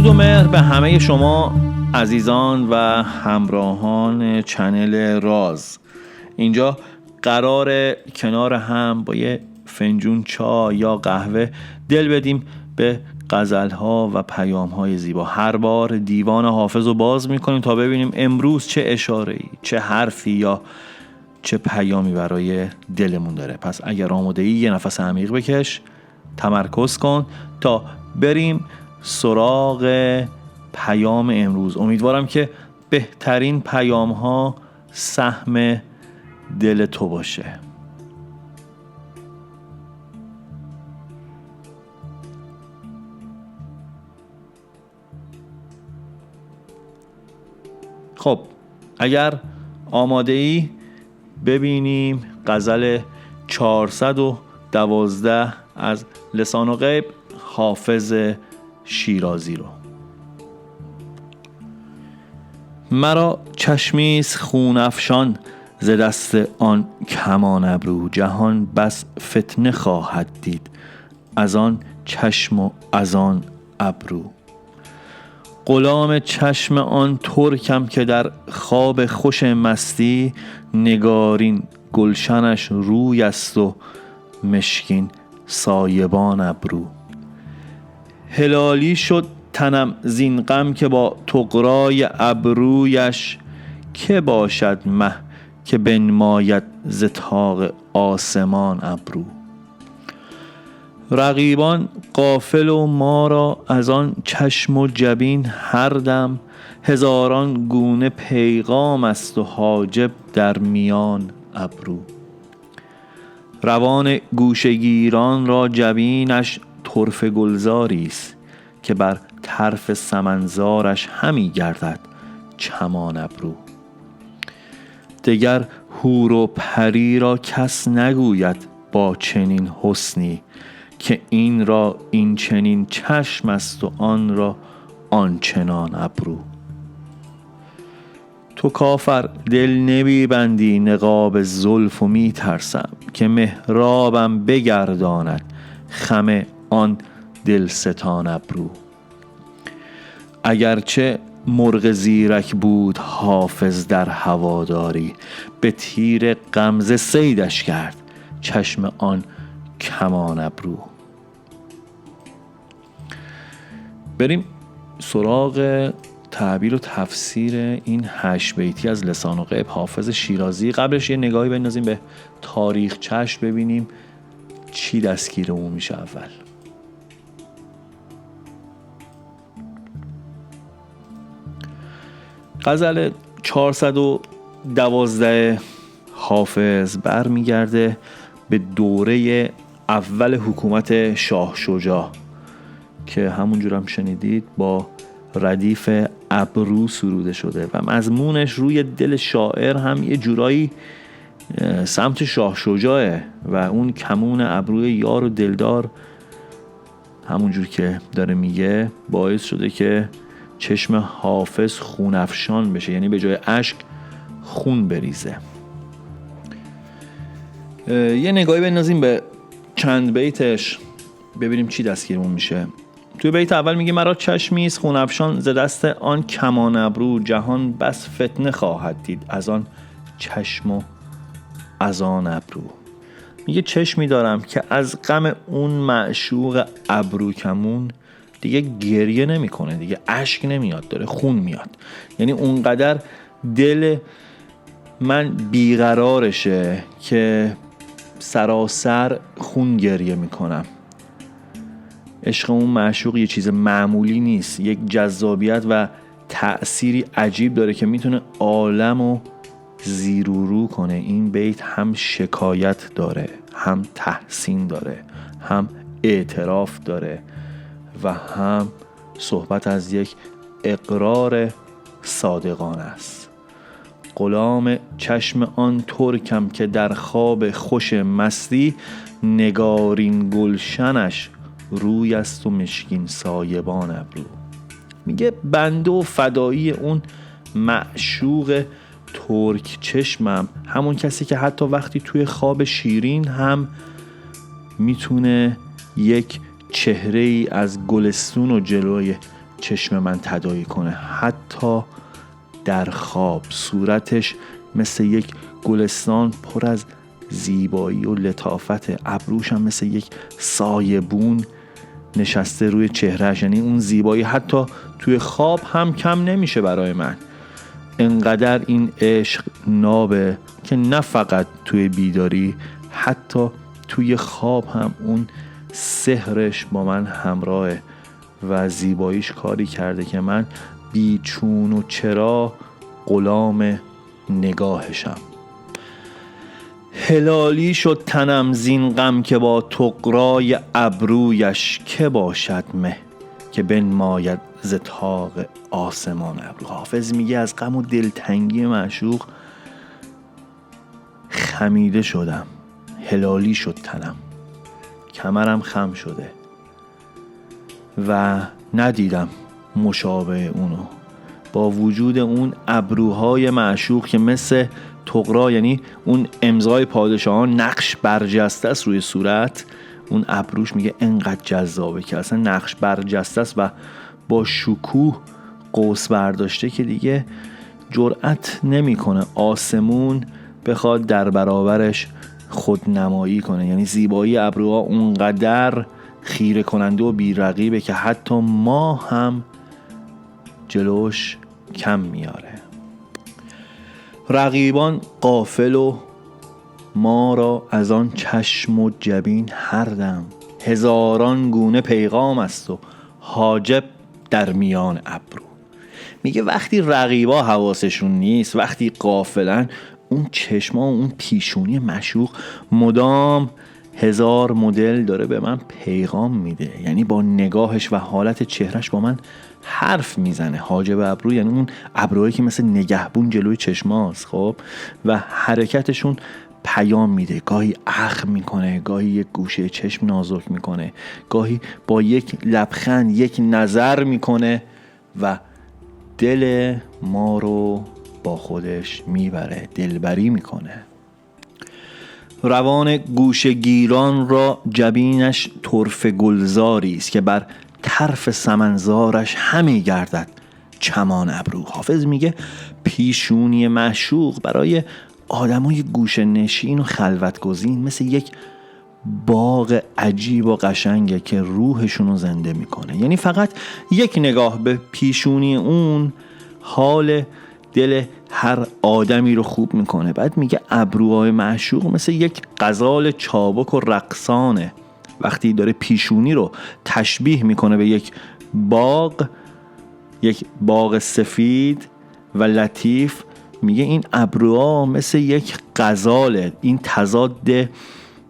و مهر به همه شما عزیزان و همراهان چنل راز. اینجا قراره کنار هم با یه فنجون چای یا قهوه دل بدیم به غزل‌ها و پیام‌های زیبا. هر بار دیوان حافظ رو باز می‌کنیم تا ببینیم امروز چه اشاره‌ای، چه حرفی یا چه پیامی برای دلمون داره. پس اگر آماده‌ای یه نفس عمیق بکش، تمرکز کن تا بریم سراغ پیام امروز. امیدوارم که بهترین پیام‌ها سهم دل تو باشه. خب اگر آماده ای ببینیم غزل 412 از لسان غیب حافظ شیرازی رو. مرا چشمیست خون افشان ز دست آن کمان ابرو، جهان بس فتنه خواهد دید از آن چشم و از آن ابرو. غلام چشم آن ترکم که در خواب خوش مستی، نگارین گلشنش روی است و مشکین سایبان ابرو. هلالی شد تنم زین غم که با طغرای ابرویش، که باشد مه که بنماید ز طاق آسمان ابرو. رقیبان غافل و ما را از آن چشم و جبین هر دم، هزاران گونه پیغام است و حاجب در میان ابرو. روان گوشگیران را جبینش طرفه گلزاری است، که بر طرف سمنزارش همی گردد چمان ابرو. دگر حور و پری را کس نگوید با چنین حسنی، که این را این چنین چشم است و آن را آن چنان ابرو. تو کافر دل نمی بندی نقاب زلف و می ترسم، که محرابم بگرداند خم آن دلستان ابرو. اگرچه مرغ زیرک بود حافظ در هواداری، به تیر غمزه صیدش کرد چشم آن کمان ابرو. بریم سراغ تعبیر و تفسیر این 8 بیتی از لسان غیب حافظ شیرازی. قبلش یه نگاهی بندازیم به تاریخچه‌اش ببینیم چی دستگیرمون میشه. اول غزل 412 حافظ برمیگرده به دوره اول حکومت شاه شجاع که همونجور هم شنیدید با ردیف ابرو سروده شده و مضمونش روی دل شاعر هم یه جورایی سمت شاه شجاعه و اون کمون ابروی یار و دلدار همونجور که داره میگه باعث شده که چشم حافظ خون افشان بشه، یعنی به جای اشک خون بریزه. یه نگاهی بندازیم به چند بیتش ببینیم چی دستگیرمون میشه. توی بیت اول میگه مرا چشمیست خون افشان ز دست آن کمان ابرو، جهان بس فتنه خواهد دید از آن چشم و از آن ابرو. میگه چشمی دارم که از غم اون معشوق ابرو کمون دیگه گریه نمیکنه، دیگه اشک نمیاد، داره خون میاد. یعنی اونقدر دل من بیقرارشه که سراسر خون گریه میکنم. عشق اون معشوق یه چیز معمولی نیست، یک جذابیت و تأثیری عجیب داره که میتونه عالمو زیر و رو کنه. این بیت هم شکایت داره، هم تحسین داره، هم اعتراف داره و هم صحبت از یک اقرار صادقانه است. غلام چشم آن ترکم که در خواب خوش مستی، نگارین گلشنش روی است و مشکین سایبان ابرو. میگه بنده و فدایی اون معشوق ترک چشمم، همون کسی که حتی وقتی توی خواب شیرین هم میتونه یک چهره ای از گلستون و جلوی چشم من تداعی کنه. حتی در خواب صورتش مثل یک گلستان پر از زیبایی و لطافت، ابروش هم مثل یک سایبون نشسته روی چهرهش. یعنی اون زیبایی حتی توی خواب هم کم نمیشه برای من. انقدر این عشق نابه که نه فقط توی بیداری، حتی توی خواب هم اون سحرش با من همراهه و زیباییش کاری کرده که من بیچون و چرا غلام نگاهشم. هلالی شد تنم زین غم که با طغرای ابرویش، که باشد مه که بنماید ز طاق آسمان ابرو. حافظ میگه از غم و دلتنگی معشوق خمیده شدم، هلالی شد تنم، کمرم خم شده و ندیدم مشابه اونو. با وجود اون ابروهای معشوق که مثل طغرا، یعنی اون امضای پادشاهان نقش برجسته است روی صورت، اون ابروش میگه انقدر جذابه که اصلا نقش برجسته است و با شکوه قوس برداشته که دیگه جرأت نمیکنه آسمون بخواد در برابرش خودنمایی کنه. یعنی زیبایی ابروها اونقدر خیره کننده و بی‌رقیبه که حتی ما هم جلوش کم میاره. رقیبان غافل و ما را از آن چشم و جبین هر دم، هزاران گونه پیغام است و حاجب در میان ابرو. میگه وقتی رقیبا حواسشون نیست، وقتی غافلن، اون چشما و اون پیشونی مشوق مدام هزار مدل داره به من پیغام میده. یعنی با نگاهش و حالت چهرش با من حرف میزنه. حاجب ابرو یعنی اون ابروهایی که مثل نگهبون جلوی چشماست، خب، و حرکتشون پیام میده. گاهی اخم میکنه، گاهی یک گوشه چشم نازک میکنه، گاهی با یک لبخند یک نظر میکنه و دل ما رو با خودش میبره، دلبری میکنه. روان گوشه گیران را جبینش طرف گلزاری است که بر طرف سمنزارش همی گردد چمان ابرو. حافظ میگه پیشونی معشوق برای آدمای گوشه نشین و خلوت گزین مثل یک باغ عجیب و قشنگه که روحشون رو زنده میکنه. یعنی فقط یک نگاه به پیشونی اون حال دل هر آدمی رو خوب میکنه. بعد میگه ابروهای معشوق مثل یک غزال چابک و رقصانه. وقتی داره پیشونی رو تشبیه میکنه به یک باغ سفید و لطیف، میگه این ابروها مثل یک غزاله. این تضاد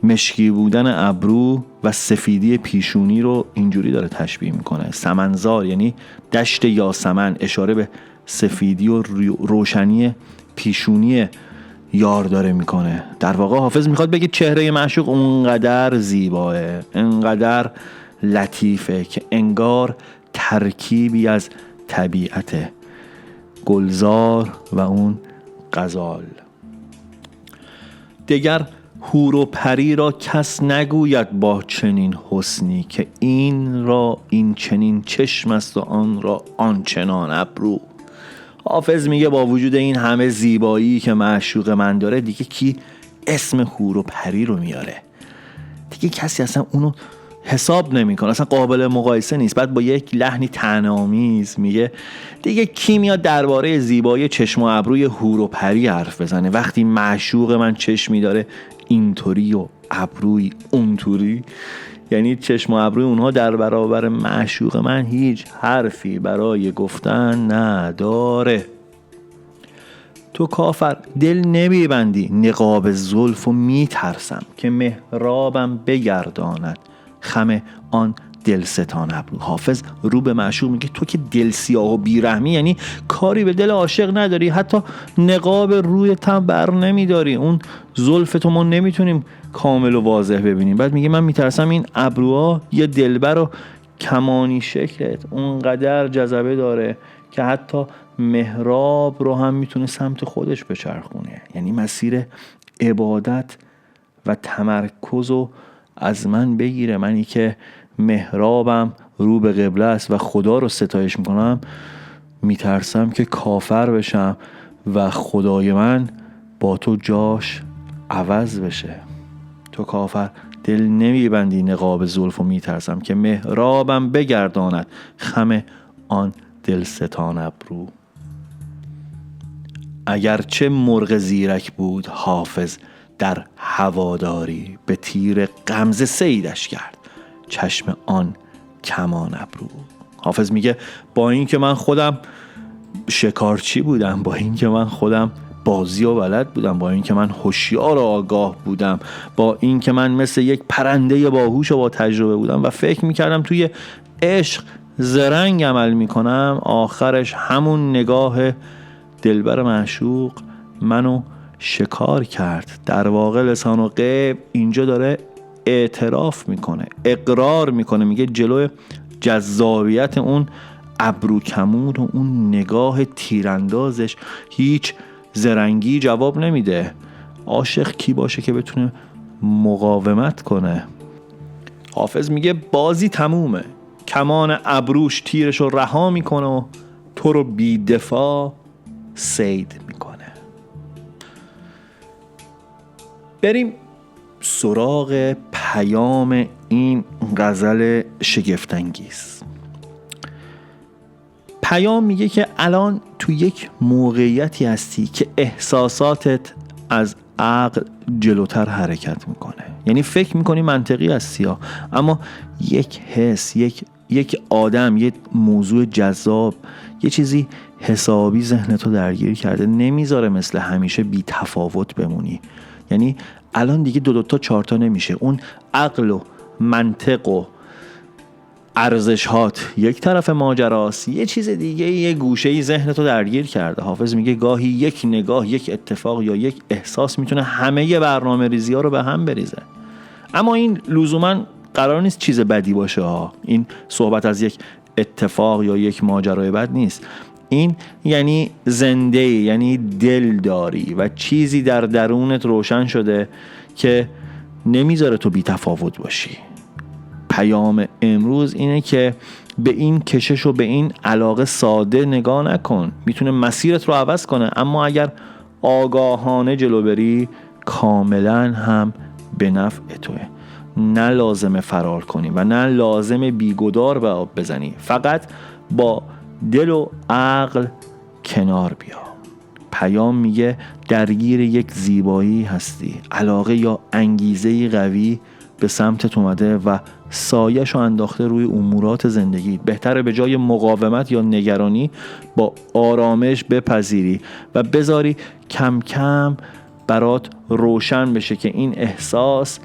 مشکی بودن ابرو و سفیدی پیشونی رو اینجوری داره تشبیه میکنه. سمنزار یعنی دشت یاسمن، اشاره به سفیدی و روشنی پیشونی یار داره میکنه. در واقع حافظ میخواد بگه چهره معشوق اونقدر زیباه، انقدر لطیفه که انگار ترکیبی از طبیعت گلزار و اون غزال. دگر حور و پری را کس نگوید با چنین حسنی، که این را این چنین چشم است و آن را آن چنان ابرو. حافظ میگه با وجود این همه زیبایی که معشوق من داره، دیگه کی اسم حور و پری رو میاره؟ دیگه کسی اصلا اونو حساب نمیکنه، اصلا قابل مقایسه نیست. بعد با یک لحنی طعنه‌آمیز میگه دیگه کی میاد درباره زیبایی چشم و ابروی حور و پری حرف بزنه وقتی معشوق من چشمی داره اینطوری و ابروی اونطوری. یعنی چشم و ابروی اونها در برابر معشوق من هیچ حرفی برای گفتن نداره. تو کافر دل نمیبندی نقاب زلف و میترسم، که محرابم بگرداند خم آن دلستان ابرو. حافظ رو به معشوق میگه تو که دل سیاه و بیرحمی، یعنی کاری به دل عاشق نداری، حتی نقاب روی تن بر نمیداری، اون زلف تو ما نمیتونیم کامل و واضح ببینیم. بعد میگه من میترسم این ابروها یه دلبر و کمانی شکلت اونقدر جذبه داره که حتی محراب رو هم میتونه سمت خودش بچرخونه. یعنی مسیر عبادت و تمرکز رو از من بگیره، منی که محرابم رو به قبله است و خدا رو ستایش میکنم، میترسم که کافر بشم و خدای من با تو جاش عوض بشه. تو کافر دل نمیبندی نقاب زلف و میترسم که محرابم بگرداند خم آن دلستان ابرو. اگرچه مرغ زیرک بود حافظ در هواداری، به تیر غمزه صیدش کرد چشم آن کمان ابرو. حافظ میگه با این که من خودم شکارچی بودم، با این که من خودم بازی و بلد بودم، با این که من هوشیار و آگاه بودم، با این که من مثل یک پرنده باهوش و با تجربه بودم و فکر میکردم توی عشق زرنگ عمل میکنم، آخرش همون نگاه دلبر معشوق منو شکار کرد. در واقع لسان و غیب اینجا داره اعتراف میکنه، اقرار میکنه، میگه جلوی جذابیت اون ابرو کمون و اون نگاه تیراندازش هیچ زرنگی جواب نمیده. عاشق کی باشه که بتونه مقاومت کنه؟ حافظ میگه بازی تمومه، کمان ابروش تیرش رو رها میکنه و تو رو بی دفاع صید میکنه. بریم سراغ پیام این غزل شگفت‌انگیز. پیام میگه که الان تو یک موقعیتی هستی که احساساتت از عقل جلوتر حرکت میکنه. یعنی فکر میکنی منطقی هستی ها، اما یک حس، یک آدم، یک موضوع جذاب، یه چیزی حسابی ذهنتو درگیر کرده، نمیذاره مثل همیشه بی تفاوت بمونی. یعنی الان دیگه دو تا چهار تا نمیشه. اون عقل و منطق و ارزش‌هات یک طرف ماجراست، یه چیز دیگه، یه گوشه‌ای ذهنتو درگیر کرده. حافظ میگه گاهی یک نگاه، یک اتفاق یا یک احساس میتونه همه برنامه‌ریزی‌ها رو به هم بریزه. اما این لزوماً قرار نیست چیز بدی باشه ها. این صحبت از یک اتفاق یا یک ماجرای بد نیست. این یعنی زنده، یعنی دل داری و چیزی در درونت روشن شده که نمیذاره تو بی تفاوت باشی. پیام امروز اینه که به این کشش و به این علاقه ساده نگاه نکن. میتونه مسیرت رو عوض کنه، اما اگر آگاهانه جلو بری کاملا هم به نفع توه. نه لازمه فرار کنی و نه لازمه بیگدار به آب بزنی، فقط با دل و عقل کنار بیا. پیام میگه درگیر یک زیبایی هستی، علاقه یا انگیزه قوی به سمتت اومده و سایه‌شو انداخته روی امورات زندگی. بهتره به جای مقاومت یا نگرانی با آرامش بپذیری و بذاری کم کم برات روشن بشه که این احساس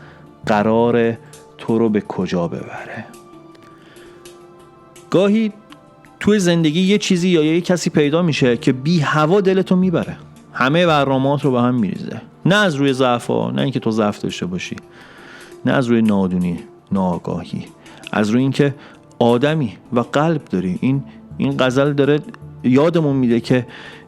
قراره تو رو به کجا ببره. گاهی توی زندگی یه چیزی یا یه کسی پیدا میشه که بی هوا دلتو میبره، همه برنامه‌ات رو به هم میریزه. نه از روی ضعف‌ها، نه اینکه تو ضعف داشته باشی، نه از روی نادونی، ناآگاهی، از روی اینکه آدمی و قلب داری. این غزل داره یادمون میده که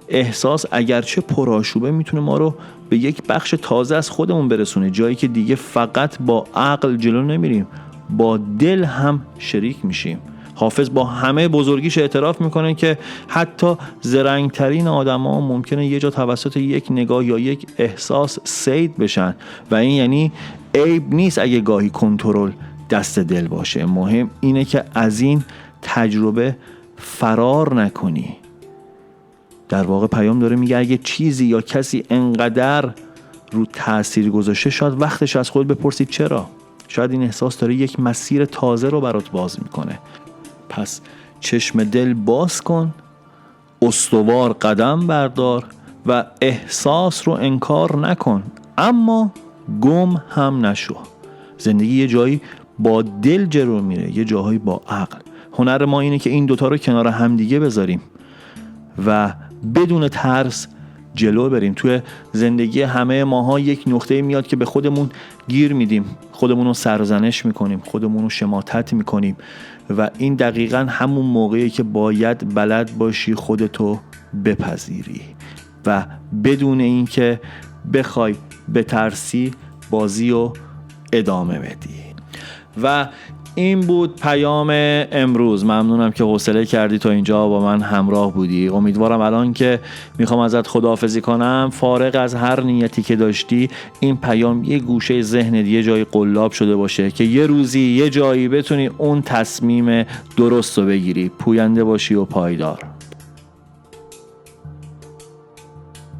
احساس اگرچه پرآشوبه میتونه ما رو به یک بخش تازه از خودمون برسونه، جایی که دیگه فقط با عقل جلو نمیریم، با دل هم شریک میشیم. حافظ با همه بزرگیش اعتراف میکنه که حتی زرنگترین آدم‌ها ممکنه یه جا توسط یک نگاه یا یک احساس صید بشن و این یعنی عیب نیست اگه گاهی کنترل دست دل باشه. مهم اینه که از این تجربه فرار نکنی. در واقع پیام داره میگه اگه چیزی یا کسی انقدر رو تأثیر گذاشته، شاید وقتش از خود بپرسید چرا. شاید این احساس داره یک مسیر تازه رو برات باز میکنه. پس چشم دل باز کن، استوار قدم بردار و احساس رو انکار نکن، اما گم هم نشو. زندگی یه جایی با دل جلو میره، یه جاهایی با عقل. هنر ما اینه که این دوتا رو کنار همدیگه بذاریم و بدون ترس جلو بریم. توی زندگی همه ماها یک نقطه میاد که به خودمون گیر میدیم، خودمون رو سرزنش میکنیم، خودمون رو شماتت میکنیم و این دقیقاً همون موقعی که باید بلد باشی خودتو بپذیری و بدون اینکه بخوای بترسی بازی رو ادامه بدی. و این بود پیام امروز. ممنونم که حوصله کردی تا اینجا با من همراه بودی. امیدوارم الان که میخوام ازت خداحافظی کنم، فارغ از هر نیتی که داشتی، این پیام یه گوشه ذهنت یه جایی قلاب شده باشه که یه روزی یه جایی بتونی اون تصمیم درست رو بگیری. پوینده باشی و پایدار.